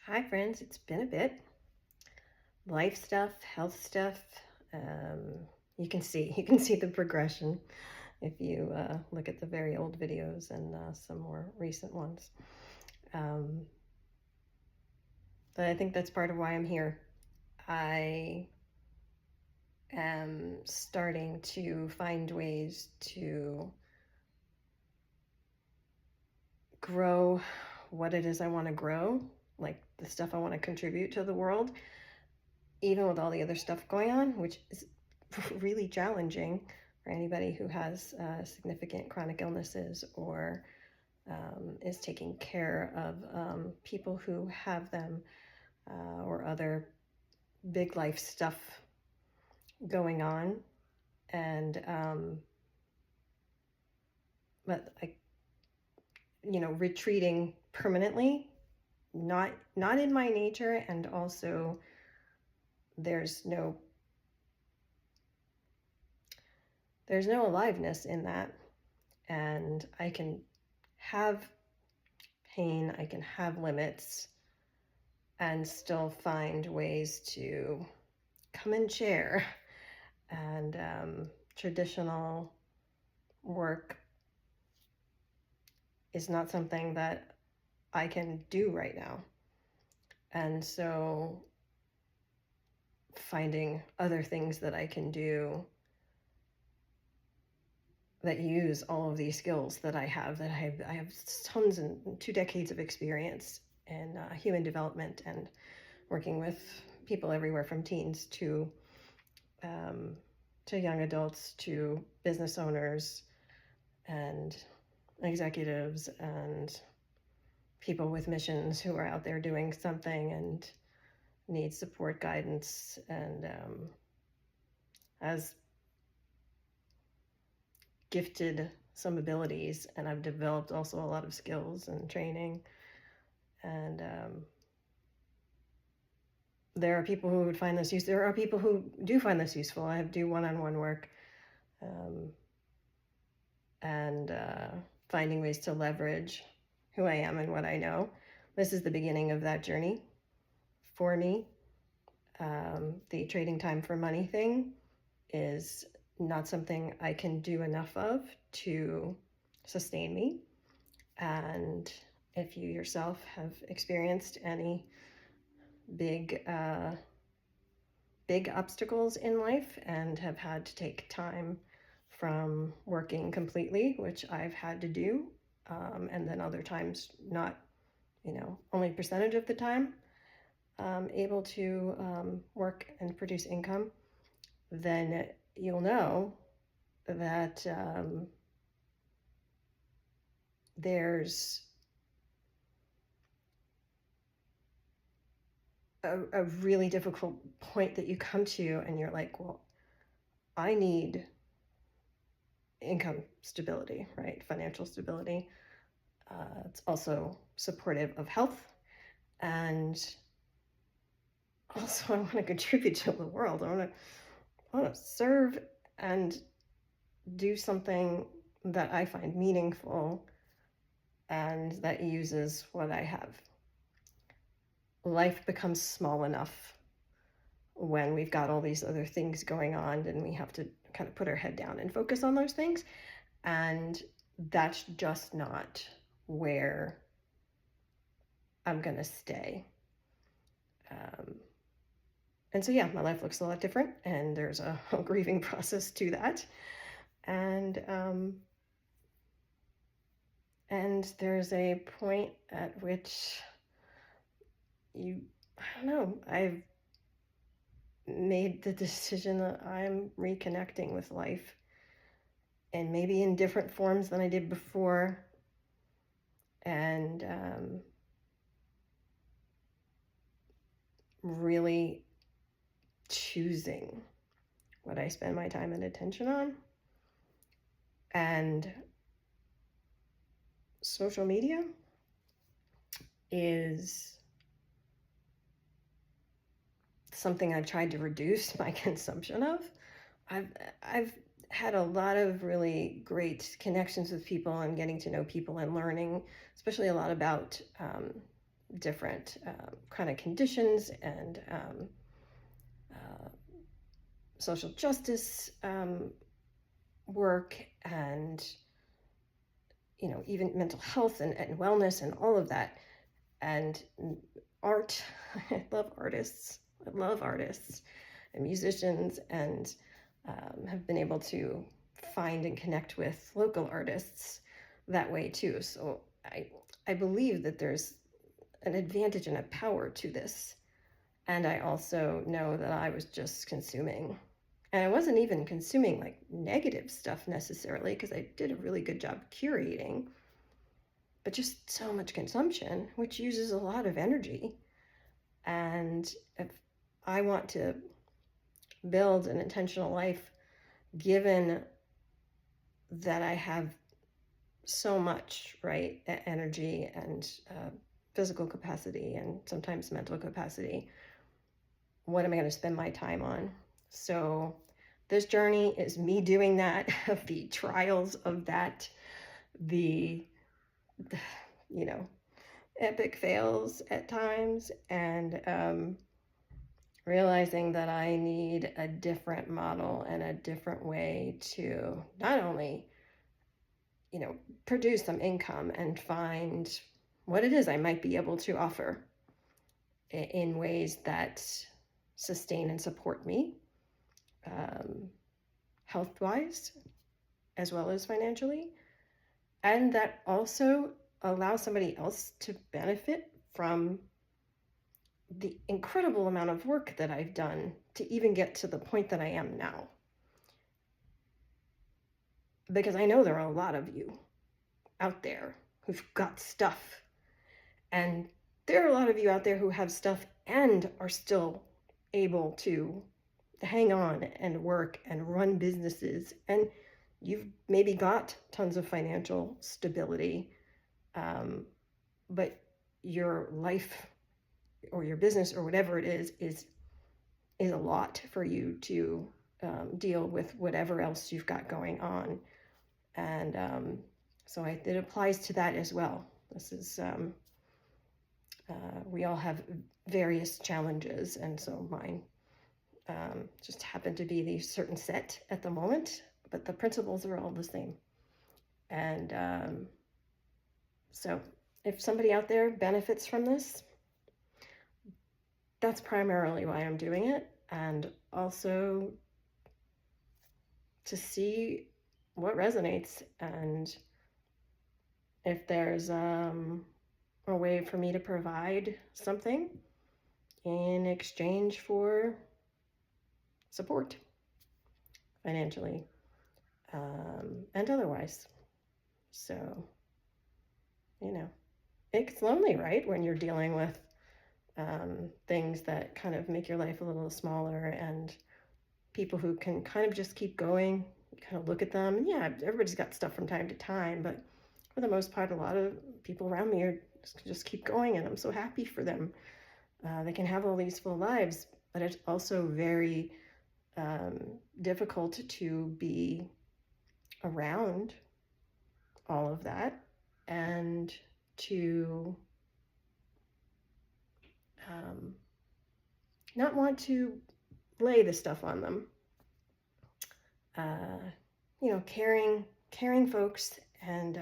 Hi friends, it's been a bit. Life stuff, health stuff. Um, you can see the progression if you look at the very old videos and some more recent ones. Um, but I think that's part of why I'm here. I am starting to find ways to grow what it is I want to grow, like the stuff I want to contribute to the world, even with all the other stuff going on, which is really challenging for anybody who has significant chronic illnesses or is taking care of people who have them or other big life stuff going on. And, but I, retreating permanently, not in my nature. And also there's no aliveness in that. And I can have pain, I can have limits, and still find ways to come and share. And traditional work is not something that I can do right now. And so finding other things that I can do that use all of these skills that I have, I have tons and 2 decades of experience in human development and working with people everywhere from teens um, to young adults to business owners and executives and people with missions who are out there doing something and need support, guidance, and as gifted some abilities, and I've developed also a lot of skills and training. And there are people who would find this useful. There are people who do find this useful. I do one-on-one work, um, and finding ways to leverage who I am and what I know. This is the beginning of that journey for me. The trading time for money thing is not something I can do enough of to sustain me. And if you yourself have experienced any big, big obstacles in life and have had to take time from working completely, which I've had to do, and then other times not, only percentage of the time able to work and produce income, then you'll know that there's a really difficult point that you come to and you're like, well, I need income stability, right? Financial stability. It's also supportive of health. And also I want to contribute to the world. I want to serve and do something that I find meaningful and that uses what I have. Life becomes small enough when we've got all these other things going on and we have to kind of put our head down and focus on those things. And that's just not where I'm going to stay. And so, yeah, my life looks a lot different, and there's a grieving process to that. And there's a point at which I don't know, I've made the decision that I'm reconnecting with life, and maybe in different forms than I did before. And really choosing what I spend my time and attention on. And social media is something I've tried to reduce my consumption of. I've had a lot of really great connections with people and getting to know people and learning, especially a lot about different kind of conditions and uh, social justice work, and even mental health and wellness and all of that, and art. I love artists. I love artists and musicians, and have been able to find and connect with local artists that way too. So I believe that there's an advantage and a power to this. And I also know that I was just consuming. And I wasn't even consuming like negative stuff necessarily, because I did a really good job curating, but just so much consumption, which uses a lot of energy. And if I want to build an intentional life, given that I have so much, right, energy and physical capacity and sometimes mental capacity, what am I going to spend my time on? So this journey is me doing that, of the trials of that, the epic fails at times, and realizing that I need a different model and a different way to not only, produce some income and find what it is I might be able to offer in ways that sustain and support me, health-wise as well as financially, and that also allow somebody else to benefit from the incredible amount of work that I've done to even get to the point that I am now. Because I know there are a lot of you out there who've got stuff, and there are a lot of you out there who have stuff and are still able to hang on and work and run businesses, and you've maybe got tons of financial stability, but your life or your business or whatever it is a lot for you to deal with whatever else you've got going on. And so it applies to that as well. This is we all have various challenges, and so mine just happen to be the certain set at the moment, but the principles are all the same. And so if somebody out there benefits from this, that's primarily why I'm doing it, and also to see what resonates, and if there's a way for me to provide something in exchange for support financially and otherwise. So, it's lonely, right, when you're dealing with things that kind of make your life a little smaller, and people who can kind of just keep going. You kind of look at them, and yeah, everybody's got stuff from time to time, but for the most part, a lot of people around me are just keep going, and I'm so happy for them. They can have all these full lives, but it's also very difficult to be around all of that, and to not want to lay the stuff on them. Caring folks, and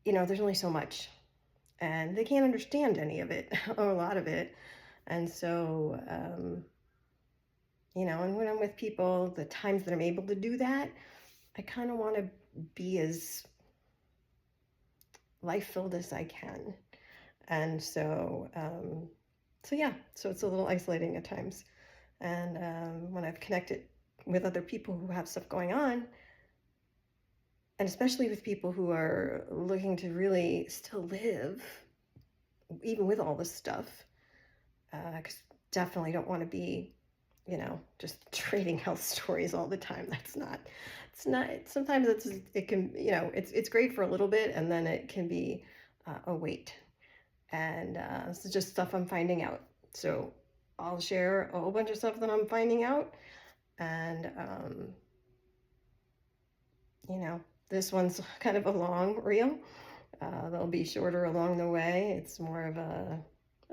there's only so much, and they can't understand any of it or a lot of it. And so and when I'm with people, the times that I'm able to do that, I kind of want to be as life-filled as I can. And so so it's a little isolating at times. And when I've connected with other people who have stuff going on, and especially with people who are looking to really still live, even with all this stuff, because definitely don't want to be, just trading health stories all the time. It's not, sometimes it can, it's great for a little bit, and then it can be a weight. And this is just stuff I'm finding out. So I'll share a whole bunch of stuff that I'm finding out. And, this one's kind of a long reel. They'll be shorter along the way. It's more of a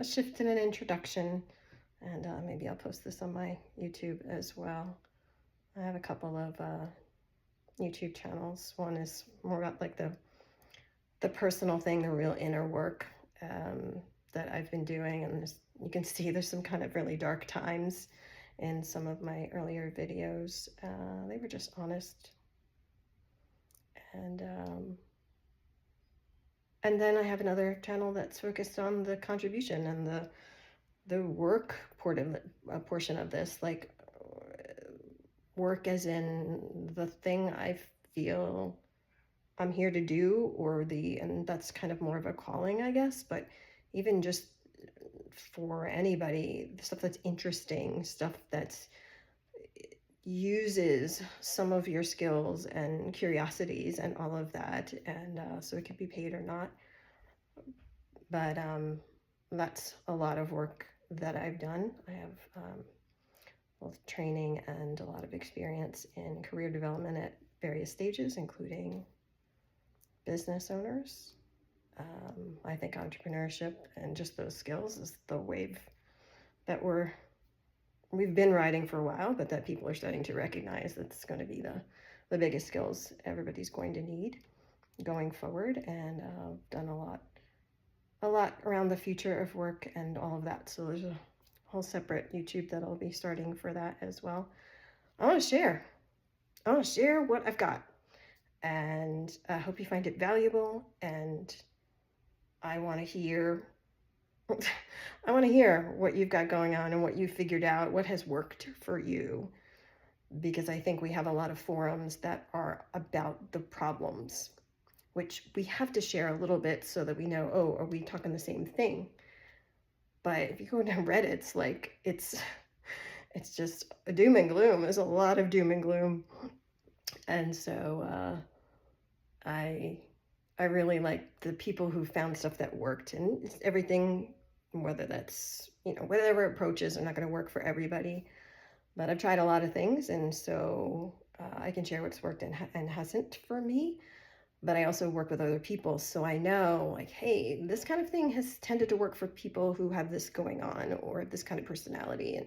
shift and an introduction. And maybe I'll post this on my YouTube as well. I have a couple of YouTube channels. One is more about like the personal thing, the real inner work that I've been doing. And you can see there's some kind of really dark times in some of my earlier videos. They were just honest. And then I have another channel that's focused on the contribution and the work portion of this, like work as in the thing I feel I'm here to do, and that's kind of more of a calling, I guess, but even just for anybody, stuff that's interesting, stuff that uses some of your skills and curiosities and all of that, and so it can be paid or not. But that's a lot of work that I've done. I have both training and a lot of experience in career development at various stages, including business owners. I think entrepreneurship and just those skills is the wave that we've been riding for a while, but that people are starting to recognize that's going to be the biggest skills everybody's going to need going forward. And done a lot around the future of work and all of that. So there's a whole separate YouTube that I'll be starting for that as well. I want to share what I've got, and I hope you find it valuable. And I want to hear what you've got going on and what you've figured out, what has worked for you, because I think we have a lot of forums that are about the problems, which we have to share a little bit so that we know, oh, are we talking the same thing? But if you go down Reddit, it's just a doom and gloom. There's a lot of doom and gloom. And so I really like the people who found stuff that worked, and everything, whether that's, whatever approaches are not going to work for everybody. But I've tried a lot of things, and so I can share what's worked and hasn't for me. But I also work with other people, so I know, like, hey, this kind of thing has tended to work for people who have this going on or this kind of personality, and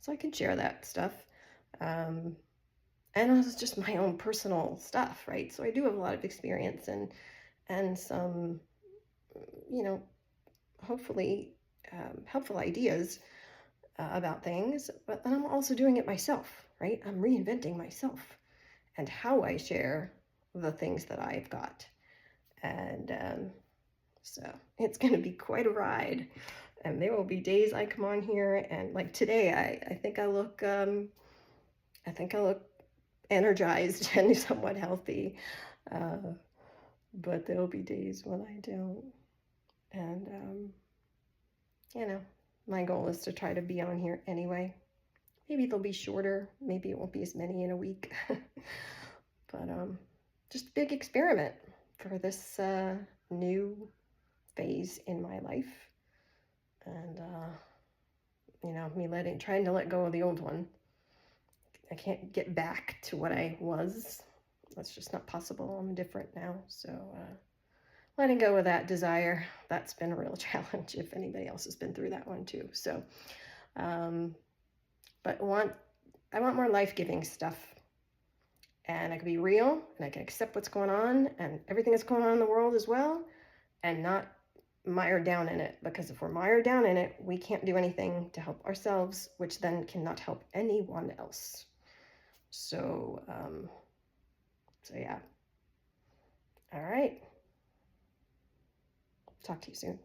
so I can share that stuff. And it's just my own personal stuff, right? So I do have a lot of experience and some, hopefully helpful ideas about things, but then I'm also doing it myself, right? I'm reinventing myself and how I share the things that I've got. And so it's going to be quite a ride. And there will be days I come on here and, like today, I think I look energized and somewhat healthy. But there'll be days when I don't. And my goal is to try to be on here anyway. Maybe they'll be shorter. Maybe it won't be as many in a week. But just a big experiment for this new phase in my life. And, me trying to let go of the old one. I can't get back to what I was. That's just not possible. I'm different now. So letting go of that desire, that's been a real challenge if anybody else has been through that one too. So, but I want more life-giving stuff. And I can be real, and I can accept what's going on and everything that's going on in the world as well, and not mired down in it. Because if we're mired down in it, we can't do anything to help ourselves, which then cannot help anyone else. So, yeah. All right. Talk to you soon.